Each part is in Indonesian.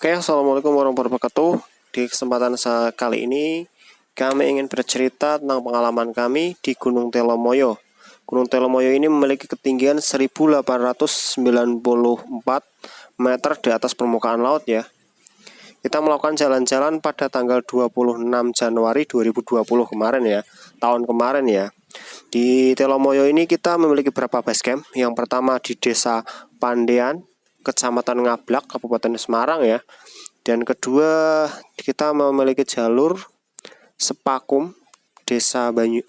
Oke, assalamualaikum warahmatullahi wabarakatuh. Di kesempatan kali ini kami ingin bercerita tentang pengalaman kami di Gunung Telomoyo. Gunung Telomoyo ini memiliki ketinggian 1894 meter di atas permukaan laut ya. Kita melakukan jalan-jalan pada tanggal 26 Januari 2020 kemarin ya, tahun kemarin ya. Di Telomoyo ini kita memiliki beberapa base camp. Yang pertama di Desa Pandean, Kecamatan Ngablak, Kabupaten Semarang ya. Dan kedua, kita memiliki jalur Sepakum, Desa Banyu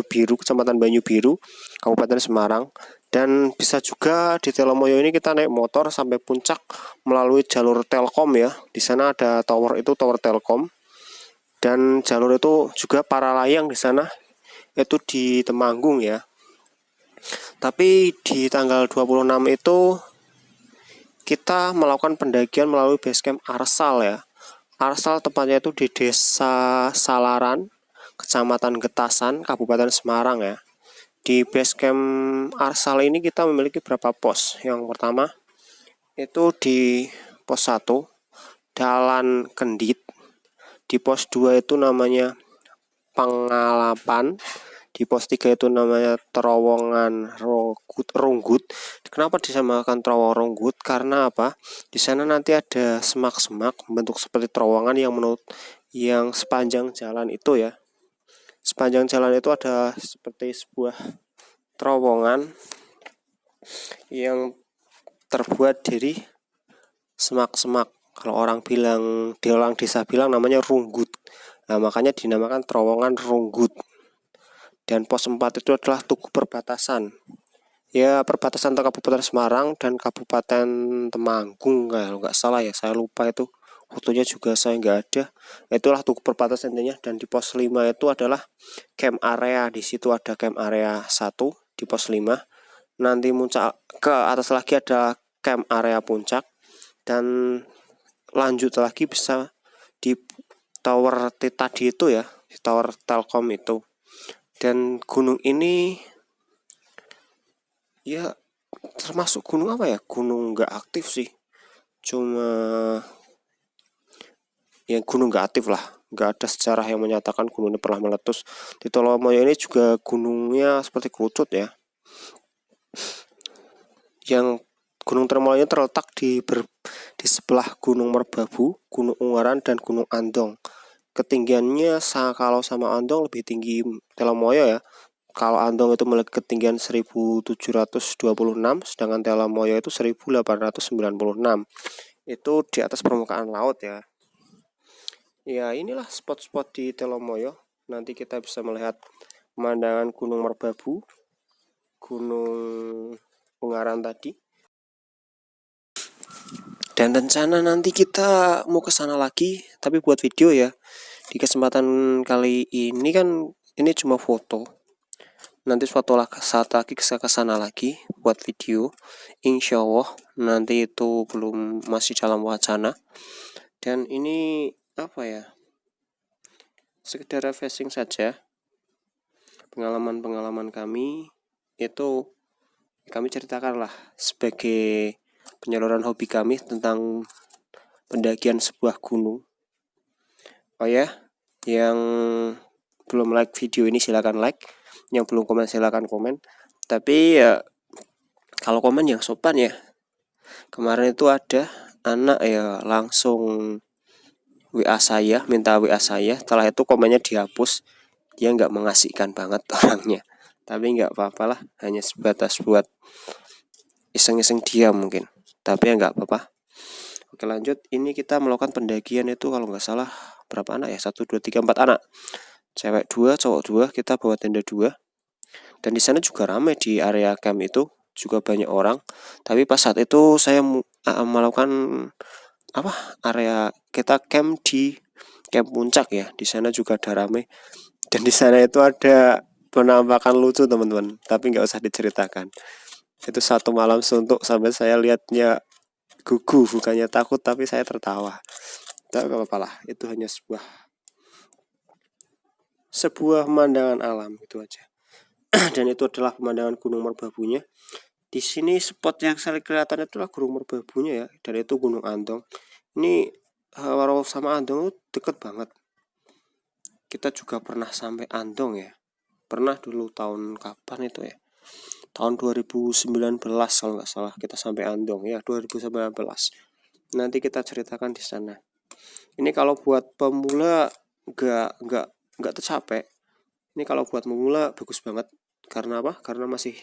Biru, Kecamatan Banyu Biru, Kabupaten Semarang. Dan bisa juga di Telomoyo ini kita naik motor sampai puncak melalui jalur Telkom ya. Di sana ada tower, itu tower Telkom. Dan jalur itu juga para layang di sana itu di Temanggung ya. Tapi di tanggal 26 itu kita melakukan pendakian melalui basecamp Arsal ya. Arsal tepatnya itu di Desa Salaran, Kecamatan Getasan, Kabupaten Semarang ya. Di basecamp Arsal ini kita memiliki beberapa pos. Yang pertama itu di pos 1 Dalan Kendit. Di pos 2 itu namanya Pangalapan. Di pos 3 itu namanya Terowongan Runggut. Kenapa disamakan Terowongan Runggut? Karena apa? Di sana nanti ada semak-semak bentuk seperti terowongan yang sepanjang jalan itu ya. Sepanjang jalan itu ada seperti sebuah terowongan yang terbuat dari semak-semak. Kalau orang desa bilang namanya runggut. Nah, makanya dinamakan Terowongan Runggut. Dan pos 4 itu adalah Tugu Perbatasan. Ya, perbatasan antara Kabupaten Semarang dan Kabupaten Temanggung kalau nggak salah ya. Saya lupa itu. Fotonya juga saya nggak ada. Itulah Tugu Perbatasan intinya. Dan di pos 5 itu adalah camp area. Di situ ada camp area 1 di pos 5. Nanti muncak ke atas lagi ada camp area puncak. Dan lanjut lagi bisa di tower tadi itu ya. Di tower Telkom itu. Dan gunung ini ya termasuk gunung apa ya? Gunung nggak aktif sih. Cuma ya gunung nggak aktif lah. Nggak ada sejarah yang menyatakan gunung ini pernah meletus. Di Telomoyo ini juga gunungnya seperti kerucut ya. Yang Gunung Telomoyo terletak di sebelah Gunung Merbabu, Gunung Ungaran, dan Gunung Andong. Ketinggiannya kalau sama Andong lebih tinggi Telomoyo ya. Kalau Andong itu memiliki ketinggian 1726, sedangkan Telomoyo itu 1896. Itu di atas permukaan laut ya. Ya, inilah spot-spot di Telomoyo. Nanti kita bisa melihat pemandangan Gunung Merbabu, Gunung Ungaran tadi. Dan rencana nanti kita mau ke sana lagi, tapi buat video ya. Di kesempatan kali ini kan ini cuma foto. Nanti suatu saat lagi saya ke sana lagi buat video. Insya Allah nanti itu masih dalam wacana. Dan ini apa ya? Sekedar refreshing saja. Pengalaman-pengalaman kami itu kami ceritakan lah sebagai penyaluran hobi kami tentang pendakian sebuah gunung. Oh ya, yang belum like video ini silakan like. Yang belum komen silakan komen. Tapi ya kalau komen yang sopan ya. Kemarin itu ada anak ya langsung WA saya, minta WA saya. Setelah itu komennya dihapus. Dia nggak mengasihkan banget orangnya. Tapi nggak apa-apa lah, hanya sebatas buat iseng-iseng dia mungkin. Tapi ya nggak apa-apa. Oke lanjut, ini kita melakukan pendakian itu kalau nggak salah berapa anak ya? 1, 2, 3, 4 anak. Cewek 2, cowok 2, kita bawa tenda 2. Dan di sana juga ramai di area camp itu, juga banyak orang. Tapi pas saat itu saya melakukan area kita camp di camp puncak ya. Di sana juga ada ramai. Dan di sana itu ada penampakan lucu teman-teman. Tapi nggak usah diceritakan. Itu satu malam suntuk sampai saya lihatnya gugup, bukannya takut tapi saya tertawa. Tapi nggak apa-apa lah. Itu hanya sebuah pemandangan alam itu aja. Dan itu adalah pemandangan Gunung Merbabunya. Di sini spot yang sering kelihatan itulah Gunung Merbabunya ya, dan itu Gunung Andong. Ini Waro sama Andong itu deket banget. Kita juga pernah sampai Andong ya. Pernah dulu tahun kapan itu ya? Tahun 2019 kalau nggak salah kita sampai Andong ya, 2019. Nanti kita ceritakan di sana. Ini kalau buat pemula nggak tercapai. Ini kalau buat pemula bagus banget. Karena apa? Karena masih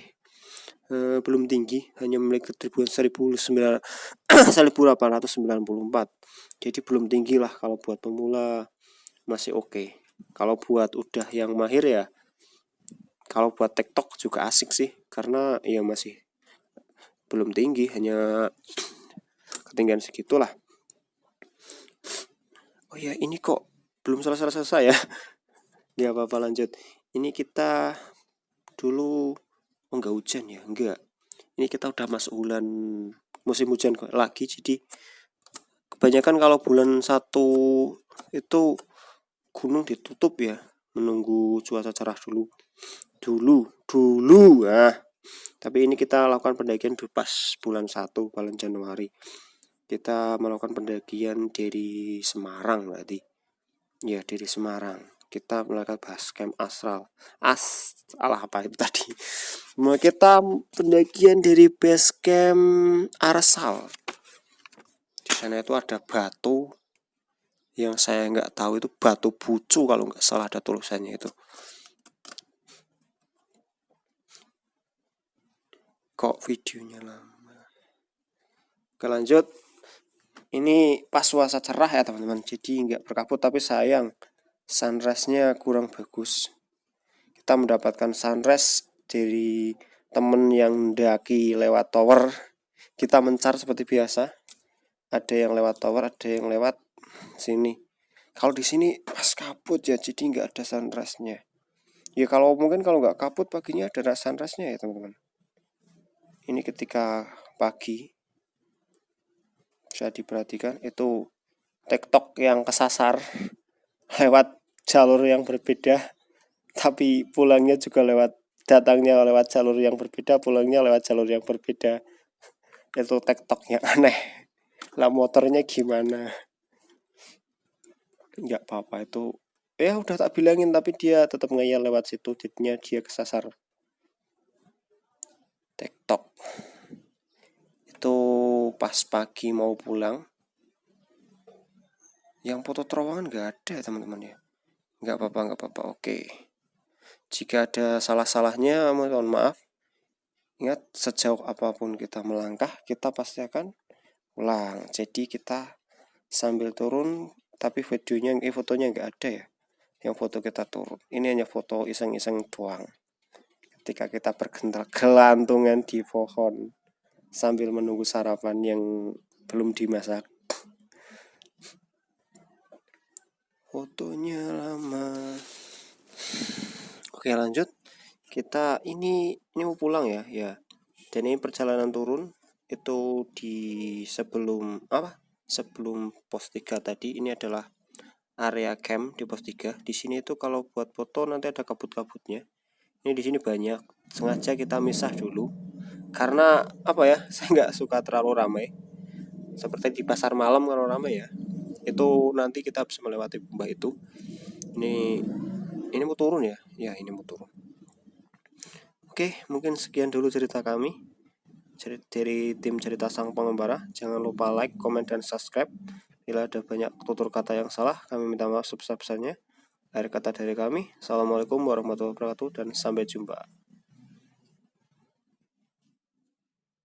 belum tinggi, hanya memiliki ketribuan 1894. Jadi belum tinggi lah kalau buat pemula, masih oke. Kalau buat udah yang mahir ya, kalau buat TikTok juga asik sih, karena ya masih belum tinggi, hanya ketinggian segitulah. Oh ya, ini kok belum selesai ya. Nggak apa-apa, lanjut. Ini kita dulu enggak hujan ya, enggak. Ini kita udah masuk bulan musim hujan lagi, jadi kebanyakan kalau bulan 1 itu gunung ditutup ya, menunggu cuaca cerah dulu. Tapi ini kita lakukan pendakian pas bulan 1, bulan Januari. Kita melakukan pendakian dari Semarang berarti. Ya, dari Semarang. Kita melakukan base camp Astral. Apa itu tadi? Kita pendakian dari base camp Arsal. Di sana itu ada batu yang saya nggak tahu, itu batu bucu kalau nggak salah ada tulisannya itu. Kok videonya lama? Oke, lanjut. Ini pas cuaca cerah ya teman-teman, jadi nggak berkabut, tapi sayang sunrise-nya kurang bagus. Kita mendapatkan sunrise dari temen yang mendaki lewat tower. Kita mencar seperti biasa. Ada yang lewat tower, ada yang lewat sini. Kalau di sini pas kabut ya, jadi nggak ada sunrise-nya. Ya kalau nggak kabut paginya ada sunrise-nya ya teman-teman. Ini ketika pagi bisa diperhatikan itu TikTok yang kesasar lewat jalur yang berbeda, tapi pulangnya juga datangnya lewat jalur yang berbeda, pulangnya lewat jalur yang berbeda. Itu TikTok yang aneh. Lah motornya gimana? Nggak apa-apa itu. Ya udah tak bilangin, tapi dia tetap ngeyel lewat situ, jadinya dia kesasar TikTok. Itu pas pagi mau pulang. Yang foto terowongan nggak ada ya teman-teman ya. Nggak apa-apa, oke. Jika ada salah-salahnya mohon maaf. Ingat, sejauh apapun kita melangkah, kita pasti akan pulang. Jadi kita sambil turun, tapi fotonya nggak ada ya. Yang foto kita turun. Ini hanya foto iseng-iseng doang. Ketika kita bergelantungan di pohon sambil menunggu sarapan yang belum dimasak. Fotonya lama. Oke, lanjut. Kita ini mau pulang ya. Dan ini perjalanan turun itu di sebelum pos 3 tadi. Ini adalah area camp di pos 3. Di sini itu kalau buat foto nanti ada kabut-kabutnya. Ini di sini banyak. Sengaja kita misah dulu. Karena saya nggak suka terlalu ramai. Seperti di pasar malam kalau ramai ya. Itu nanti kita bisa melewati lembah itu. Ini mau turun ya. Ya, ini mau turun. Oke, mungkin sekian dulu cerita kami dari tim cerita sang pengembara. Jangan lupa like, comment, dan subscribe. Bila ada banyak tutur kata yang salah, kami minta maaf sebesar-besarnya. Akhir kata dari kami, Assalamualaikum warahmatullahi wabarakatuh, dan sampai jumpa.